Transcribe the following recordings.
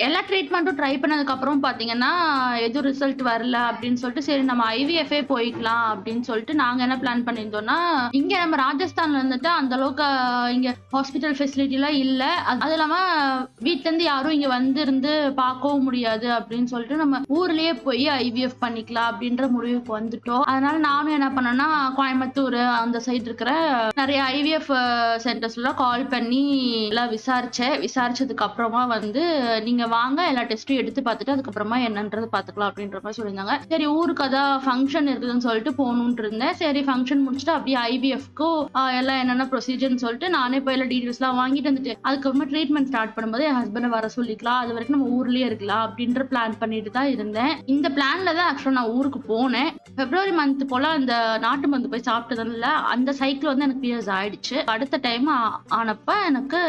எல்லா ட்ரீட்மெண்ட்டும் ட்ரை பண்ணதுக்கப்புறம் பார்த்தீங்கன்னா, எதுவும் ரிசல்ட் வரல அப்படின்னு சொல்லிட்டு, சரி நம்ம ஐவிஎஃப்பே போய்க்கலாம் அப்படின்னு சொல்லிட்டு நாங்க என்ன பிளான் பண்ணியிருந்தோம்னா, இங்க நம்ம ராஜஸ்தான்ல இருந்துட்டு அந்த அளவுக்கு இங்க ஹாஸ்பிட்டல் ஃபெசிலிட்டிலாம் இல்ல. அதுவும் இல்லாம வீட்லருந்து யாரும் இங்க வந்திருந்து பார்க்கவும் முடியாது அப்படின்னு சொல்லிட்டு, நம்ம ஊர்லயே போய் ஐவிஎஃப் பண்ணிக்கலாம் அப்படின்ற முடிவுக்கு வந்துட்டோம். அதனால நானும் என்ன பண்ணேன்னா, கோயம்புத்தூர் அந்த சைடு இருக்கிற நெறைய ஐவிஎஃப் சென்டர்ஸ்லாம் கால் பண்ணி எல்லாம் விசாரிச்சேன். விசாரிச்சதுக்கு அப்புறமா வந்து நீங்க வாங்க எல்லா டெஸ்ட்டும் எடுத்து பார்த்துட்டு அதுக்கப்புறமா என்னன்றது பார்த்துக்கலாம் அப்படின்ற மாதிரி சொல்லியிருந்தாங்க. சரி ஊருக்கு அதான் ஃபங்க்ஷன் இருக்குதுன்னு சொல்லிட்டு போகணும்னு இருந்தேன். சரி ஃபங்க்ஷன் முடிச்சுட்டு அப்படியே ஐவிஎஃப்க்கும் எல்லாம் என்னென்ன ப்ரொசீஜர்னு சொல்லிட்டு நானே போய் எல்லாம் டீடைல்ஸ்லாம் வாங்கிட்டு வந்துட்டு அதுக்கப்புறமா ட்ரீட்மெண்ட் ஸ்டார்ட் பண்ணும்போது என் ஹஸ்பண்டை வர சொல்லிக்கலாம். அது வரைக்கும் நம்ம ஊர்லயே இருக்கலாம் அப்படின்ற பிளான் பண்ணிட்டு தான் இருந்தேன். இந்த பிளான்ல தான் ஆக்சுவலா நான் ஊருக்கு போனேன். பிப்ரவரி மந்த் போல அந்த நாட்டு மருந்து போய் சாப்பிட்டதுல அந்த சைக்கிள் வந்து எனக்கு பீரியட்ஸ் ஆயிடுச்சு. அடுத்த டைம் ஆனப்ப எனக்கு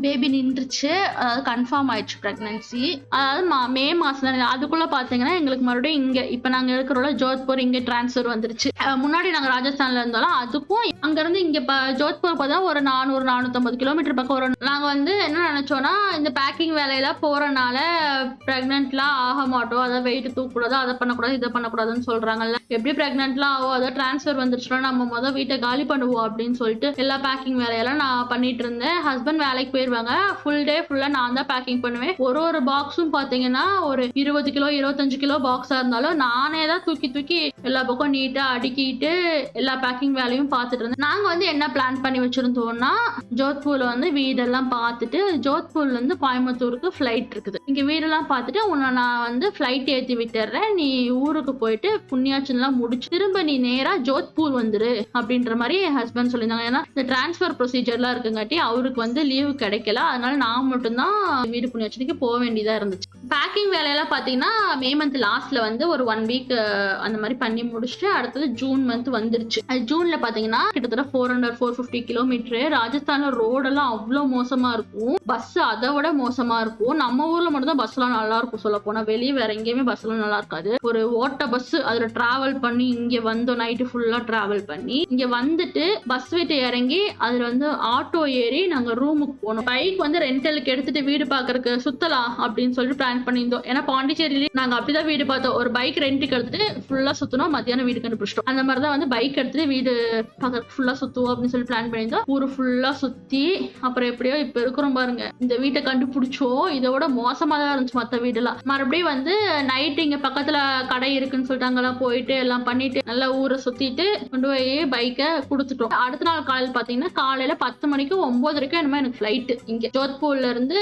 பேபி நின்றுச்சு. அதாவது கன்ஃபார்ம் ஆயிடுச்சு பிரெக்னன்சி. அதாவது மே மாசம் அதுக்குள்ள பாத்தீங்கன்னா எங்களுக்கு மறுபடியும் இங்க இப்ப நாங்க இருக்கிறோம்ல ஜோத்பூர் இங்க டிரான்ஸ்ஃபர் வந்துருச்சு. முன்னாடி நாங்க ராஜஸ்தான்ல இருந்தாலும் அதுக்கும் அங்க இருந்து இங்க ஜோத்பூர் பார்த்தா ஒரு 400-450 கிலோமீட்டர் பக்கம் வரும். நாங்க வந்து என்ன நினைச்சோம்னா இந்த பேக்கிங் வேலையெல்லாம் போறனால பிரெக்னன்ட்லாம் ஆக மாட்டோம், அதை வெயிட் தூக்கக்கூடாது, அதை பண்ணக்கூடாது, இதை பண்ணக்கூடாதுன்னு சொல்றாங்கல்ல. எப்படி பிரெக்னன்ட்லாம் ஆகும், அதை டிரான்ஸ்ஃபர் வந்துருச்சுன்னா நம்ம முதல் வீட்டை காலி பண்ணுவோம் அப்படின்னு சொல்லிட்டு எல்லா பேக்கிங் வேலையெல்லாம் நான் பண்ணிட்டு இருந்தேன். ஹஸ்பண்ட் வேலைக்கு போயிருவாங்க. ஃபுல் டே ஃபுல்லா நான் தான் பேக்கிங் பண்ணுவேன். ஒரு பாக்ஸும் பாத்தீங்கன்னா ஒரு 20 கிலோ 25 கிலோ பாக்ஸா இருந்தாலும் நானே தான் தூக்கி தூக்கி எல்லா பக்கம் நீட்டா அடுக்கிட்டு எல்லா பேக்கிங் வேலையும் பார்த்துட்டு இருந்தேன். நாங்க வந்து என்ன பிளான் பண்ணி வச்சிருந்தோம்னா ஜோத்பூர்ல வந்து வீடெல்லாம் பார்த்துட்டு ஜோத்பூர்ல இருந்து கோயம்புத்தூருக்கு ஃபிளைட் இருக்குது. இங்க வீடெல்லாம் பார்த்துட்டு உன்னை நான் வந்து ஃபிளைட் ஏற்றி விட்டுறேன், நீ ஊருக்கு போயிட்டு புண்ணியாச்சன்லாம் முடிச்சு திரும்ப நீ நேரா ஜோத்பூர் வந்துரு அப்படின்ற மாதிரி என் ஹஸ்பண்ட் சொல்லியிருந்தாங்க. ஏன்னா இந்த டிரான்ஸ்ஃபர் ப்ரொசீஜர்லாம் இருக்குங்காட்டி அவருக்கு வந்து லீவு கிடைக்கல. அதனால நான் மட்டும்தான் வீடு புண்ணியாச்சனுக்கு போக வேண்டியதா இருந்துச்சு. பேக்கிங் வேலையெல்லாம் பார்த்தீங்கன்னா மே மந்த் லாஸ்ட்ல வந்து ஒரு 1 வீக் அந்த மாதிரி பண்ணி முடிச்சுட்டு அடுத்தது ஜூன் மந்த் வந்துருச்சு. அது ஜூன்ல பாத்தீங்கன்னா கிட்டத்தட்ட 400-450 கிலோமீட்டர். ராஜஸ்தான்ல ரோடெல்லாம் அவ்வளோ மோசமா இருக்கும், பஸ் அதை விட மோசமா இருக்கும். நம்ம ஊர்ல மட்டும் தான் பஸ் எல்லாம் நல்லா இருக்கும் சொல்ல போனா, வெளியே வேற எங்கேயுமே பஸ் எல்லாம் நல்லா இருக்காது. ஒரு ஓட்ட பஸ் அதுல டிராவல் பண்ணி இங்க வந்தோம், நைட்டு ஃபுல்லா டிராவல் பண்ணி இங்க வந்துட்டு பஸ் விட்டு இறங்கி அதுல வந்து ஆட்டோ ஏறி நாங்க ரூமுக்கு போனோம். பைக் வந்து ரெண்டலுக்கு எடுத்துட்டு வீடு பாக்குறதுக்கு சுத்தலாம் அப்படின்னு சொல்லிட்டு பிளான் பண்ணியிருந்தோம். ஏன்னா பாண்டிச்சேரியில நாங்க அப்படிதான் வீடு பார்த்தோம். ஒரு பைக் ரெண்டுக்கு எடுத்துட்டு ஃபுல்லா சுத்தணும், மத்தியானம் வீடு கண்டுபிடிச்சிட்டோம். அந்த மாதிரிதான் வந்து பைக் எடுத்துட்டு வீடு பார்க்கறதுக்கு ஃபுல்லா சுத்துவோம் அப்படின்னு சொல்லி பிளான் பண்ணியிருந்தோம். ஊரு ஃபுல்லா சுத்தி அப்புறம் எப்படியோ இப்ப இருக்கிறோம் பாருங்க, இந்த வீட்டை கண்டுபிடிச்சோம். இதோட மோசமா தான் இருந்துச்சு மத்த வீடுலாம். மறுபடியும் வந்து நைட் இங்க பக்கத்துல கடை இருக்குன்னு சொல்லிட்டு அங்கெல்லாம் போயிட்டு எல்லாம் பண்ணிட்டு நல்லா ஊரை சுத்திட்டு கொண்டு போய் பைக்கை கொடுத்துட்டோம். அடுத்த நாள் காலையில் பாத்தீங்கன்னா காலையில 10 மணிக்கு 9:30 என்னமோ எனக்கு ஃபிளைட். இங்க ஜோத்பூர்ல இருந்து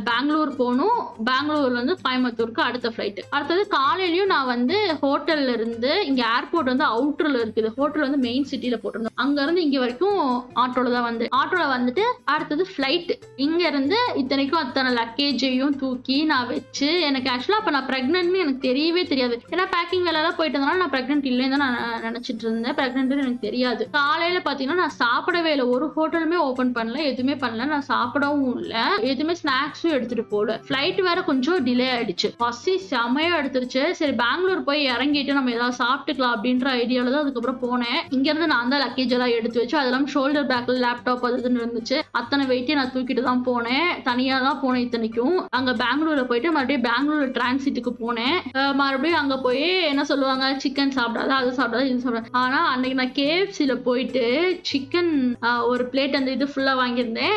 பெங்களூர் போகணும், பெங்களூர்ல இருந்து கோயம்புத்தூருக்கு அடுத்த ஃபிளைட். அடுத்தது காலையிலயும் நான் வந்து ஹோட்டல்ல இருந்து இங்க ஏர்போர்ட் வந்து அவுட்டர்ல இருக்குது, ஹோட்டல் வந்து மெயின் சிட்டில போட்டிருந்தோம். அங்க இருந்து இங்க வரைக்கும் ஆட்டோல தான் வந்து ஆட்டோல வந்துட்டு அடுத்தது ஃபிளைட். இங்க இருந்து இத்தனைக்கும் அத்தனை லக்கேஜையும் தூக்கி நான் வச்சு எனக்கு ஆக்சுவலா அப்ப நான் பிரெக்னன்ட்னு எனக்கு தெரியவே தெரியாது. ஏன்னா பேக்கிங் வேலை எல்லாம் போயிட்டு இருந்தனால நான் பிரெக்னன்ட் இல்லைன்னு தான் நான் நினைச்சிட்டு இருந்தேன். பிரெக்னன்ட் எனக்கு தெரியாது. காலையில பாத்தீங்கன்னா நான் சாப்பிடவே இல்லை, ஒரு ஹோட்டலுமே ஓபன் பண்ணல, எதுவுமே பண்ணல, நான் சாப்பிடவும் இல்லை, எதுவுமே ஸ்நாக்ஸும் எடுத்துட்டு போல. ஃபிளைட் வேற கொஞ்சம் டிலே ஆயிடுச்சு, பசி செமையா எடுத்துருச்சு. சரி பெங்களூர் போய் இறங்கிட்டு நம்ம ஏதாவது சாப்பிட்டுக்கலாம் அப்படின்ற ஐடியால தான் அதுக்கப்புறம் போனேன். இங்க இருந்து நான் தான் லக்கேஜ் எல்லாம் எடுத்து வச்சு அதெல்லாம் ஷோல்டர் பேக்ல லேப்டாப் அதுன்னு இருந்துச்சு, அத்தனை வெயிட்டையும் நான் தூக்கிட்டு தான் போனேன். தனியா தான் போனேன் இத்தனைக்கும். அங்க பெங்களூர்ல போயிட்டு மறுபடியும் பெங்களூர் டிரான்சிட்டுக்கு போனேன். மறுபடியும் அங்க போய் என்ன சொல்லுவாங்க, சிக்கன் சாப்பிடாத, அது சாப்பிடாத, இது சாப்பிடாது. ஆனா அன்னைக்கு நான் கேஎஃப்சில போயிட்டு சிக்கன் ஒரு பிளேட் அந்த இது ஃபுல்லா வாங்கியிருந்தேன்.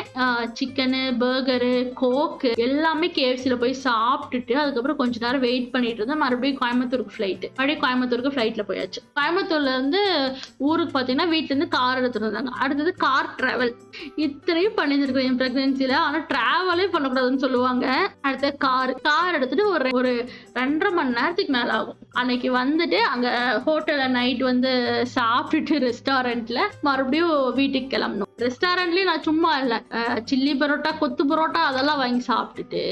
சிக்கனு, பர்கரு, கோக்கு எல்லாமே கேஎஃப்சில போய் சாப்பிட்டுட்டு அதுக்கப்புறம் கொஞ்ச நேரம் வெயிட் பண்ணிட்டு இருந்தேன். மறுபடியும் கோயம்புத்தூருக்கு ஃபிளைட். மறுபடியும் கோயம்புத்தூருக்கு ஃபிளைட்ல போயாச்சு. கோயம்புத்தூர்ல இருந்து ஊருக்கு பாத்தீங்கன்னா வீட்டுல இருந்து கார் எடுத்துட்டு இருந்தாங்க. அடுத்தது கார் டிராவல். இத்தனையும் பண்ணிருக்கேன் என் பிரெக்னன்சில. ஆனா டிராவலே பண்ணக்கூடாதுன்னு சொல்லுவாங்க. அடுத்த கார் எடுத்துட்டு ஒரு 2.5 மணி நேரத்துக்கு மேல ஆகும். அன்னைக்கு வந்துட்டு அங்க ஹோட்டல்ல நைட் வந்து சாப்பிட்டுட்டு ரெஸ்டாரண்ட்ல மறுபடியும் வீட்டுக்கு கிளம்பணும். ரெஸ்டாரண்ட்லயும் நான் சும்மா இல்ல, சில்லி பரோட்டா, கொத்து பரோட்டா அதெல்லாம் வாங்கி சாப்பிட்டுட்டு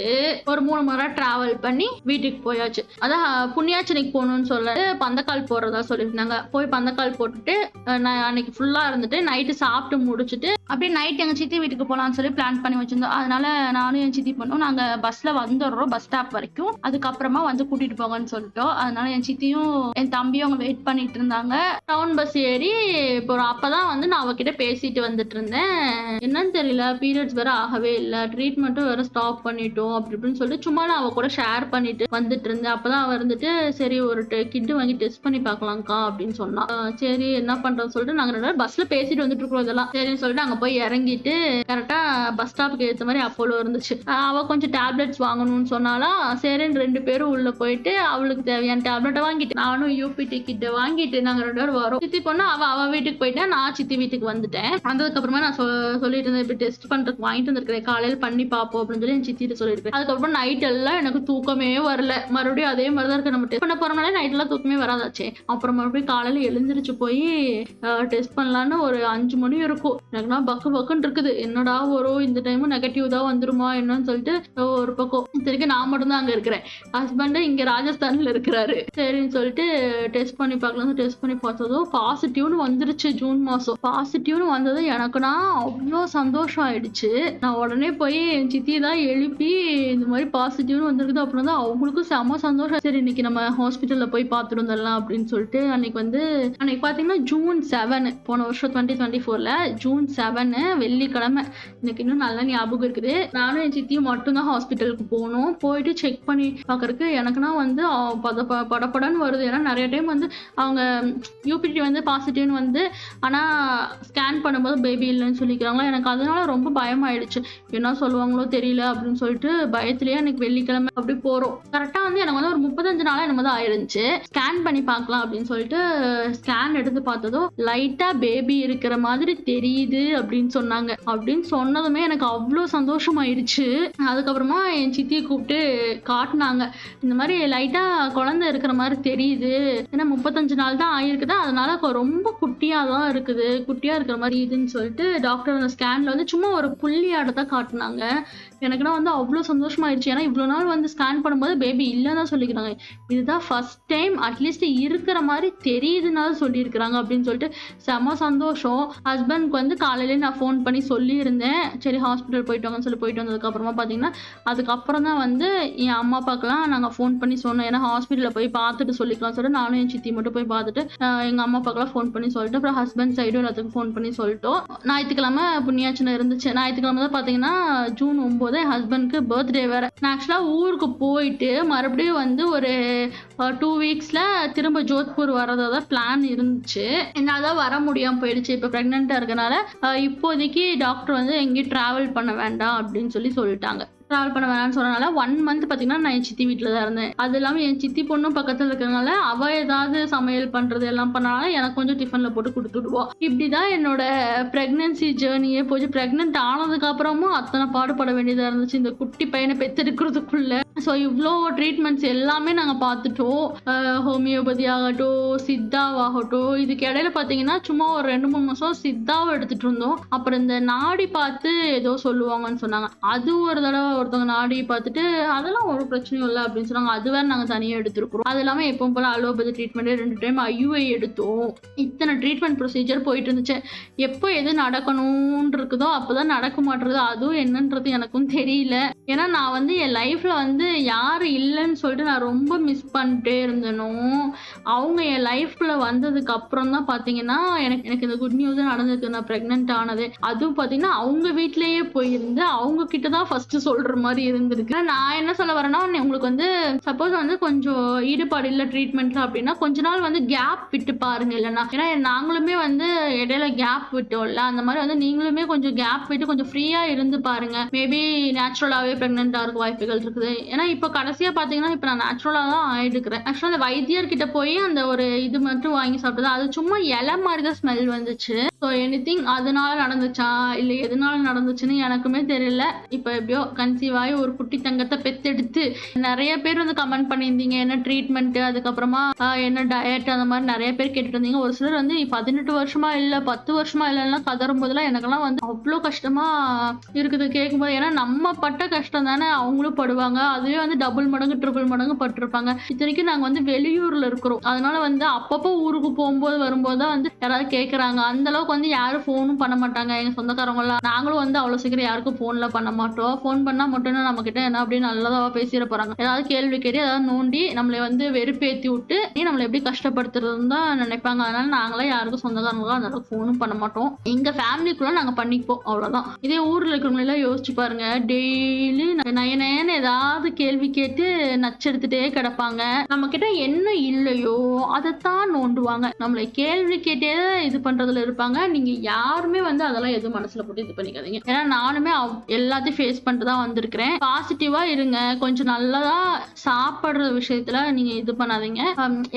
ஒரு 3 மணி நேரம் டிராவல் பண்ணி வீட்டுக்கு போயாச்சு. அதான் புண்ணியாச்சனைக்கு போகணும்னு சொல்லிட்டு பந்தக்கால் போடுறதா சொல்லியிருந்தாங்க. போய் பந்தக்கால் போட்டுட்டு நான் அன்னைக்கு ஃபுல்லா இருந்துட்டு நைட்டு சாப்பிட்டு முடிச்சுட்டு அப்படியே நைட் எங்க சித்தி வீட்டுக்கு போலான்னு சொல்லி பிளான் பண்ணி வச்சிருந்தோம். அதனால நானும் என் சித்தி பொண்ணும் நாங்க பஸ்ல வந்துடுறோம் பஸ் ஸ்டாப் வரைக்கும். அதுக்கப்புறமா வந்து கூட்டிட்டு போங்கன்னு சொல்லிட்டோம். அதனால என் சித்தியும் என் தம்பியும் அவங்க வெயிட் பண்ணிட்டு இருந்தாங்க. டவுன் பஸ் ஏறி இப்போ அப்பதான் வந்து நான் அவகிட்ட பேசிட்டு வந்துட்டு இருந்தேன். என்னன்னு தெரியல, பீரியட்ஸ் வேற ஆகவே இல்லை, ட்ரீட்மெண்ட்டும் வேற ஸ்டாப் பண்ணிட்டோம் அப்படி இப்படின்னு சொல்லிட்டு சும்மா நான் அவ கூட ஷேர் பண்ணிட்டு வந்துட்டு இருந்தேன். அப்பதான் அவ இருந்துட்டு சரி ஒரு கிட் வாங்கி டெஸ்ட் பண்ணி பார்க்கலாம்க்கா அப்படின்னு சொன்னா. சரி என்ன பண்றோம்னு சொல்லிட்டு நாங்க 2 பேரும் பஸ்ல பேசிட்டு வந்துட்டு இருக்கோம். இதெல்லாம் சரின்னு சொல்லிட்டு அங்க போய் இறங்கிட்டு கரெக்டா பஸ் ஸ்டாப்புக்கு ஏற்ற மாதிரி அப்போலோ இருந்துச்சு. அவ கொஞ்சம் டேப்லெட்ஸ் வாங்கணும்னு சொன்னாலாம். சரின்னு 2 பேரும் உள்ள போயிட்டு அவளுக்கு தேவையான டேப்லெட்டை வாங்கிட்டு நானும் யூபிடி கிட்ட வாங்கிட்டு நாங்க 2 பேரும் வரோம். சித்தி பொண்ணு அவ வீட்டுக்கு போயிட்டா, நான் சித்தி வீட்டுக்கு வந்துட்டேன். வந்ததுக்கு அப்புறமா நான் சொல்லிட்டு இருந்தேன் இப்படி டெஸ்ட் பண்றதுக்கு வாங்கிட்டு வந்திருக்கிறேன், காலையில பண்ணி பார்ப்போம் அப்படின்னு சொல்லி என் சித்திட்டு சொல்லியிருக்கேன். அதுக்கப்புறம் நைட் எல்லாம் எனக்கு தூக்கமே வரல. மறுபடியும் அதே மாதிரி தான் இருக்கு. நம்ம டெஸ்ட் பண்ண போறோம்னாலே நைட் எல்லாம் தூக்கமே வராதாச்சே. அப்புறம் மறுபடியும் காலையில எழுந்திரிச்சு போய் டெஸ்ட் பண்ணலான்னு ஒரு 5 மணி இருக்கும். எனக்குனா பக்கு பக்குன்னு இருக்குது. என்னடா வரும் இந்த டைம் நெகட்டிவ் தான் வந்துருமா என்னன்னு சொல்லிட்டு ஒரு பக்கம். இத்தனைக்கு நான் மட்டும் தான் அங்க இருக்கிறேன். ஹஸ்பண்ட் இங்க ராஜஸ்தான்ல இருக்கிறாரு. சரின்னு சொல்லிட்டு டெஸ்ட் பண்ணி பார்க்கலாம். டெஸ்ட் பண்ணி பார்த்ததும் பாசிட்டிவ்னு வந்துருச்சு. ஜூன் மாசம் பாசிட்டிவ்னு வந்தது எனக்குனா அவ்வளோ சந்தோஷம் ஆயிடுச்சு. நான் உடனே போய் என் சித்தி தான் எழுப்பி இந்த மாதிரி பாசிட்டிவ்னு வந்திருக்குது அப்புறம் தான் அவங்களுக்கும் செம சந்தோஷம். சரி இன்னைக்கு நம்ம ஹாஸ்பிட்டல்ல போய் பார்த்துட்டு வந்துடலாம் அப்படின்னு சொல்லிட்டு அன்னைக்கு பாத்தீங்கன்னா ஜூன் 7 போன வருஷம் 2024ல ஜூன் 7 வெள்ளிக்கிழமை. எனக்கு இன்னும் நல்லா ஞாபகம் இருக்குது. நானும் என் சித்தியும் மட்டும்தான் ஹாஸ்பிட்டலுக்கு போனோம். போயிட்டு செக் பண்ணி பார்க்கறதுக்கு எனக்குன்னா வந்து படப்படன்னு வருது. ஏன்னா நிறைய டைம் வந்து அவங்க யூபிடி வந்து பாசிட்டிவ்னு வந்து ஆனா ஸ்கேன் பண்ணும்போது பேபி இல்லைன்னு சொல்லிக்கிறாங்களா. எனக்கு அதனால ரொம்ப பயமாயிடுச்சு. என்ன சொல்லுவாங்களோ தெரியல அப்படின்னு சொல்லிட்டு பயத்திலேயே எனக்கு வெள்ளிக்கிழமை அப்படி போறோம். கரெக்டா வந்து எனக்கு வந்து ஒரு 35 நாளா என்னமோ தான் ஆயிருந்துச்சு. ஸ்கேன் பண்ணி பார்க்கலாம் அப்படின்னு சொல்லிட்டு ஸ்கேன் எடுத்து பார்த்ததும் லைட்டா பேபி இருக்கிற மாதிரி தெரியுது அப்படின்னு சொன்னாங்க. அப்படின்னு சொன்னதுமே எனக்கு அவ்வளோ சந்தோஷமாயிடுச்சு. அதுக்கப்புறமா என் சித்தியை கூப்பிட்டு காட்டினாங்க. இந்த மாதிரி லைட்டா குழந்தை இருக்கிற மாதிரி தெரியுது, ஏன்னா 35 நாள் தான் ஆயிருக்குது, அதனால ரொம்ப குட்டியா தான் இருக்குது, குட்டியா இருக்கிற மாதிரி இதுன்னு சொல்லிட்டு டாக்டர் அந்த ஸ்கேன்ல வந்து சும்மா ஒரு புள்ளியாட தான் காட்டினாங்க. எனக்குன்னா வந்து அவ்வளோ சந்தோஷமாயிடுச்சு. ஏன்னா இவ்வளோ நாள் வந்து ஸ்கேன் பண்ணும்போது பேபி இல்லைன்னு தான் சொல்லிக்கிறாங்க. இதுதான் ஃபர்ஸ்ட் டைம் அட்லீஸ்ட் இருக்கிற மாதிரி தெரியுதுனாலும் சொல்லியிருக்கிறாங்க அப்படின்னு சொல்லிட்டு செம சந்தோஷம். ஹஸ்பண்ட்க்கு வந்து காலையிலே நான் ஃபோன் பண்ணி சொல்லியிருந்தேன். சரி ஹாஸ்பிட்டல் போயிட்டு வாங்கன்னு சொல்லி போயிட்டு வந்ததுக்கப்புறமா பார்த்தீங்கன்னா அதுக்கப்புறம் தான் வந்து என் அம்மா அப்பாக்கெல்லாம் நாங்கள் ஃபோன் பண்ணி சொன்னோம். ஏன்னா ஹாஸ்பிட்டலில் போய் பார்த்துட்டு சொல்லிக்கலாம் சொல்லிட்டு நானும் என் சித்தி மட்டும் போய் பார்த்துட்டு எங்கள் அம்மா அப்பாக்கெல்லாம் ஃபோன் பண்ணி சொல்லிட்டு அப்புறம் ஹஸ்பண்ட் சைடும் எல்லாத்துக்கும் ஃபோன் பண்ணி சொல்லிட்டோம். ஞாயிற்றுக்கிழமை புண்ணியாச்சனை இருந்துச்சு. ஞாயிற்றுக்கிழமை தான் பார்த்தீங்கன்னா ஜூன் 9 என் ஹஸ்பண்ட்க்கு பர்த்டே வேற. நான் ஆக்சுவலாக ஊருக்கு போயிட்டு மறுபடியும் வந்து ஒரு 2 வீக்ஸ்ல திரும்ப ஜோத்பூர் வரதா தான் பிளான் இருந்துச்சு. என்னால வர முடியாம போயிடுச்சு. இப்போ ப்ரெக்னெண்டா இருக்கனால இப்போதைக்கு டாக்டர் வந்து எங்கேயும் டிராவல் பண்ண வேண்டாம் அப்படின்னு சொல்லிட்டாங்க. ட்ராவல் பண்ண வேணாம்னு சொன்னனால 1 மந்த் பார்த்தீங்கன்னா நான் என் சித்தி வீட்டில் தான் இருந்தேன். அது இல்லாமல் என் சித்தி பொண்ணும் பக்கத்தில் இருக்கிறதுனால அவள் ஏதாவது சமையல் பண்ணுறது எல்லாம் பண்ணாலும் எனக்கு கொஞ்சம் டிஃபனில் போட்டு கொடுத்துடுவோம். இப்படி தான் என்னோட ப்ரெக்னன்சி ஜேர்னியே போச்சு. ப்ரெக்னென்ட் ஆனதுக்கு அப்புறமும் அத்தனை பாடுபட வேண்டியதாக இருந்துச்சு இந்த குட்டி பையனை பெற்றெடுக்கிறதுக்குள்ள. ஸோ இவ்வளோ ட்ரீட்மெண்ட்ஸ் எல்லாமே நாங்கள் பார்த்துட்டோம். ஹோமியோபதி ஆகட்டும், சித்தாவாகட்டும். இதுக்கு இடையில பார்த்தீங்கன்னா சும்மா ஒரு 2-3 மாதம் சித்தாவை எடுத்துட்டு இருந்தோம். அப்புறம் இந்த நாடி பார்த்து ஏதோ சொல்லுவாங்கன்னு சொன்னாங்க. அது ஒரு தடவை ஒருத்தவங்க நாடி பார்த்துட்டு அதெல்லாம் ஒரு பிரச்சனையும் இல்லை அப்படின்னு சொன்னாங்க. அது வேற நாங்கள் தனியாக எடுத்துருக்கிறோம். அது இல்லாமல் எப்பவும் போல அலோபதி ட்ரீட்மெண்ட் 2 டைம் ஐயுஐ எடுத்தோம். இத்தனை ட்ரீட்மெண்ட் ப்ரொசீஜர் போயிட்டு இருந்துச்சு. எப்போ எது நடக்கணும்னு இருக்குதோ அப்போதான் நடக்க மாட்டேறது. அதுவும் என்னன்றது எனக்கும் தெரியல. ஏன்னா நான் வந்து என் லைஃப்ல வந்து யாரு இல்லைன்னு சொல்லிட்டு நான் ரொம்ப மிஸ் பண்ணிட்டே இருந்தனும். அவங்க என் லைஃப்ல வந்ததுக்கு அப்புறம் தான் பார்த்தீங்கன்னா எனக்கு இந்த குட் நியூஸ் நடந்திருக்கு. நான் ப்ரெக்னென்ட் ஆனது அதுவும் பார்த்தீங்கன்னா அவங்க வீட்லயே போயிருந்து அவங்க கிட்ட தான் ஃபர்ஸ்ட் சொல்ற மாதிரி இருந்திருக்கு. நான் என்ன சொல்ல வரேன்னா, உங்களுக்கு வந்து சப்போஸ் வந்து கொஞ்சம் ஈடுபாடு இல்லை ட்ரீட்மெண்ட்ல அப்படின்னா கொஞ்ச நாள் வந்து கேப் விட்டு பாருங்க. இல்லைன்னா ஏன்னா நாங்களுமே வந்து இடையில கேப் விட்டோம்ல, அந்த மாதிரி வந்து நீங்களுமே கொஞ்சம் கேப் விட்டு கொஞ்சம் ஃப்ரீயா இருந்து பாருங்க. மேபி நேச்சுரலாவே பிரெக்னெண்டா இருக்க வாய்ப்புகள் இருக்குது. ஏன்னா இப்போ கடைசியா பாத்தீங்கன்னா இப்போ நான் நேச்சுரலா தான் ஆயிடுக்கிறேன். ஆக்சுவலா அந்த வைத்தியர் கிட்ட போய் அந்த ஒரு இது மட்டும் வாங்கி சாப்பிட்டது அது சும்மா இலை மாதிரி தான் ஸ்மெல் வந்துச்சு. ஸோ எனிதிங் அதனால நடந்துச்சா இல்லை எதனால நடந்துச்சுன்னு எனக்குமே தெரியல. இப்போ எப்படியோ கன்சீவ் ஆகி ஒரு குட்டி தங்கத்தை பெத்தெடுத்து நிறைய பேர் வந்து கமெண்ட் பண்ணியிருந்தீங்க என்ன ட்ரீட்மெண்ட், அதுக்கப்புறமா என்ன டயட், அந்த மாதிரி நிறைய பேர் கேட்டுட்டு இருந்தீங்க. ஒரு சிலர் வந்து 18 வருஷமா இல்லை 10 வருஷமா இல்லைன்னா கதறும் போதெல்லாம் எனக்கெல்லாம் வந்து அவ்வளோ கஷ்டமா இருக்குது கேட்கும்போது. ஏன்னா நம்ம பட்ட கஷ்டம் தானே அவங்களும் படுவாங்க. அதுவே வந்து டபுள் மடங்கு ட்ரிபிள் மடங்கு பட்டிருப்பாங்க. இத்தனைக்கும் நாங்கள் வந்து வெளியூர்ல இருக்கிறோம். அதனால வந்து அப்பப்போ ஊருக்கு போகும்போது வரும்போது தான் வந்து யாராவது கேட்குறாங்க. அந்த அளவுக்கு அளவுக்கு வந்து யாரும் ஃபோனும் பண்ண மாட்டாங்க. எங்க சொந்தக்காரவங்கலாம். நாங்களும் வந்து அவ்வளோ சீக்கிரம் யாருக்கும் ஃபோன்லாம் பண்ண மாட்டோம். ஃபோன் பண்ணா மட்டும் நம்மகிட்ட என்ன அப்படி நல்லதா பேசிற போறாங்க. ஏதாவது கேள்வி கேட்டு ஏதாவது நோண்டி நம்மள வந்து வெறுப்பேத்தி விட்டு நம்மள எப்படி கஷ்டப்படுத்துறதுன்னு தான் நினைப்பாங்க. அதனால நாங்களாம் யாருக்கும் சொந்தக்காரங்களும் அந்த அளவுக்கு ஃபோனும் பண்ண மாட்டோம். எங்க ஃபேமிலிக்குள்ள நாங்க பண்ணிப்போம். அவ்வளோதான். இதே ஊர்ல இருக்கிறவங்களெல்லாம் யோசிச்சு பாருங்க. டெய்லி நய நயன்னு ஏதாவது கேள்வி கேட்டு நச்செடுத்துட்டே கிடப்பாங்க. நம்ம கிட்ட என்ன இல்லையோ அதைத்தான் நோண்டுவாங்க. நம்மளை கேள்வி கேட்டே இது பண்றதுல இருப்பாங்க. நீங்க யாருமே வந்து அதெல்லாம் எதுவும் மனசுல போட்டு இது பண்ணிக்காதீங்க. ஏன்னா நானுமே எல்லாத்தையும் ஃபேஸ் பண்ணிட்டு தான் வந்திருக்கிறேன். பாசிட்டிவா இருங்க. கொஞ்சம் நல்லதா சாப்பிடுற விஷயத்துல நீங்க இது பண்ணாதீங்க.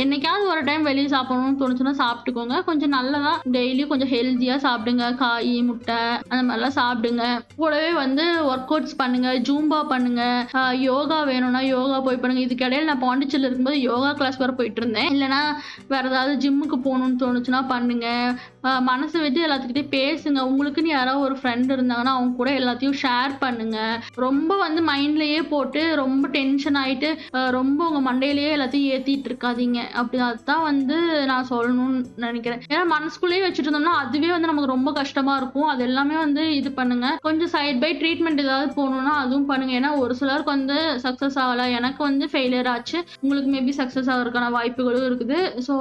என்னைக்காவது ஒரு டைம் வெளியே சாப்பிடணும்னு தோணுச்சுன்னா சாப்பிட்டுக்கோங்க. கொஞ்சம் நல்லதா டெய்லி கொஞ்சம் ஹெல்தியா சாப்பிடுங்க. காய், முட்டை அந்த மாதிரிலாம் சாப்பிடுங்க. கூடவே வந்து ஒர்க் அவுட்ஸ் பண்ணுங்க. ஜூம்பா பண்ணுங்க. யோகா வேணும்னா யோகா போய் பண்ணுங்க. இதுக்கு இடையில நான் பாண்டிச்சேரியில் இருக்கும்போது யோகா கிளாஸ் வர போயிட்டு இருந்தேன். இல்லைன்னா வேற ஏதாவது ஜிம்முக்கு போகணும்னு தோணுச்சுன்னா பண்ணுங்க. மனசு விட்டு எல்லாத்துக்கிட்டையும் பேசுங்க. உங்களுக்குன்னு யாராவது ஒரு ஃப்ரெண்ட் இருந்தாங்கன்னா அவங்க கூட எல்லாத்தையும் ஷேர் பண்ணுங்க. ரொம்ப வந்து மைண்ட்லயே போட்டு ரொம்ப டென்ஷன் ஆயிட்டு ரொம்ப உங்க மண்டையிலேயே எல்லாத்தையும் ஏத்திட்டு இருக்காதீங்க. அப்படி அதுதான் வந்து நான் சொல்லணும்னு நினைக்கிறேன். ஏன்னா மனசுக்குள்ளேயே வச்சுட்டு இருந்தோம்னா அதுவே வந்து நமக்கு ரொம்ப கஷ்டமா இருக்கும். அது எல்லாமே வந்து இது பண்ணுங்க. கொஞ்சம் சைட் பை ட்ரீட்மெண்ட் ஏதாவது போகணும்னா அதுவும் பண்ணுங்க. ஏன்னா ஒரு சிலருக்கு வந்து சக்சஸ் ஆகல. எனக்கு வந்து ஃபெயிலியர் ஆச்சு. உங்களுக்கு மேபி சக்சஸ் ஆகிறதுக்கான வாய்ப்புகளும் இருக்குது. ஸோ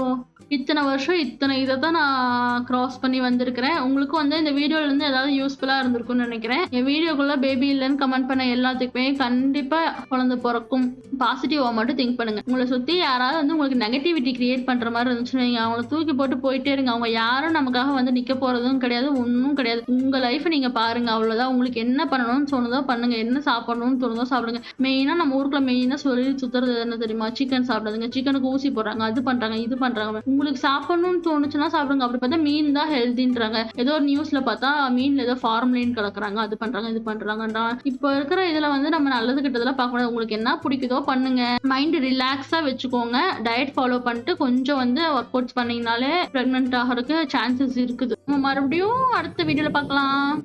இத்தனை வருஷம் இத்தனை இதை தான் நான் கிராஸ் பண்ணி வந்திருக்கிறேன். உங்களுக்கும் வந்து இந்த வீடியோல இருந்து ஏதாவது யூஸ்ஃபுல்லா இருந்திருக்கும்னு நினைக்கிறேன். என் வீடியோக்குள்ள பேபி இல்லைன்னு கமெண்ட் பண்ண எல்லாத்துக்குமே கண்டிப்பா குழந்தை பிறக்கும். பாசிட்டிவா மட்டும் திங்க் பண்ணுங்க. உங்களை சுத்தி யாராவது வந்து உங்களுக்கு நெகட்டிவிட்டி கிரியேட் பண்ற மாதிரி இருந்துச்சுன்னு வைங்க, அவங்கள தூக்கி போட்டு போயிட்டே இருங்க. அவங்க யாரும் நமக்காக வந்து நிக்க போறதும் கிடையாது, ஒன்றும் கிடையாது. உங்க லைஃப் நீங்க பாருங்க. அவ்வளவுதான். உங்களுக்கு என்ன பண்ணணும்னு தோணுதோ பண்ணுங்க. என்ன சாப்பிடணும்னு தோணுதோ சாப்பிடுங்க. மெயினா நம்ம ஊருக்குள்ள மெயினா சொல்லி சுத்துறது என்ன தெரியுமா? சிக்கன் சாப்பிடாதுங்க. சிக்கனுக்கு ஊசி போடுறாங்க. அது பண்றாங்க, இது பண்றாங்க. உங்களுக்கு சாப்பிடணும்னு தோணுச்சுன்னா சாப்பிடுங்க. அப்படி பார்த்தா மீன் தான் ஹெல்தின்றாங்க. ஏதோ ஒரு நியூஸ்ல பார்த்தா மீன்ல ஏதோ ஃபார்மலின் கலக்குறாங்க. அது பண்றாங்க, இது பண்றாங்கன்றா. இப்போ இருக்கிற இதுல வந்து நம்ம நல்லது கிட்டதெல்லாம் பார்க்க கூடாது. உங்களுக்கு என்ன பிடிக்குதோ பண்ணுங்க. மைண்ட் ரிலாக்ஸா வச்சுக்கோங்க. டயட் ஃபாலோ பண்ணிட்டு கொஞ்சம் வந்து ஒர்க் அவுட்ஸ் பண்ணீங்கனாலே பிரெக்னென்ட் ஆகிறதுக்கு சான்சஸ் இருக்குது. நம்ம மறுபடியும் அடுத்த வீடியோல பார்க்கலாம்.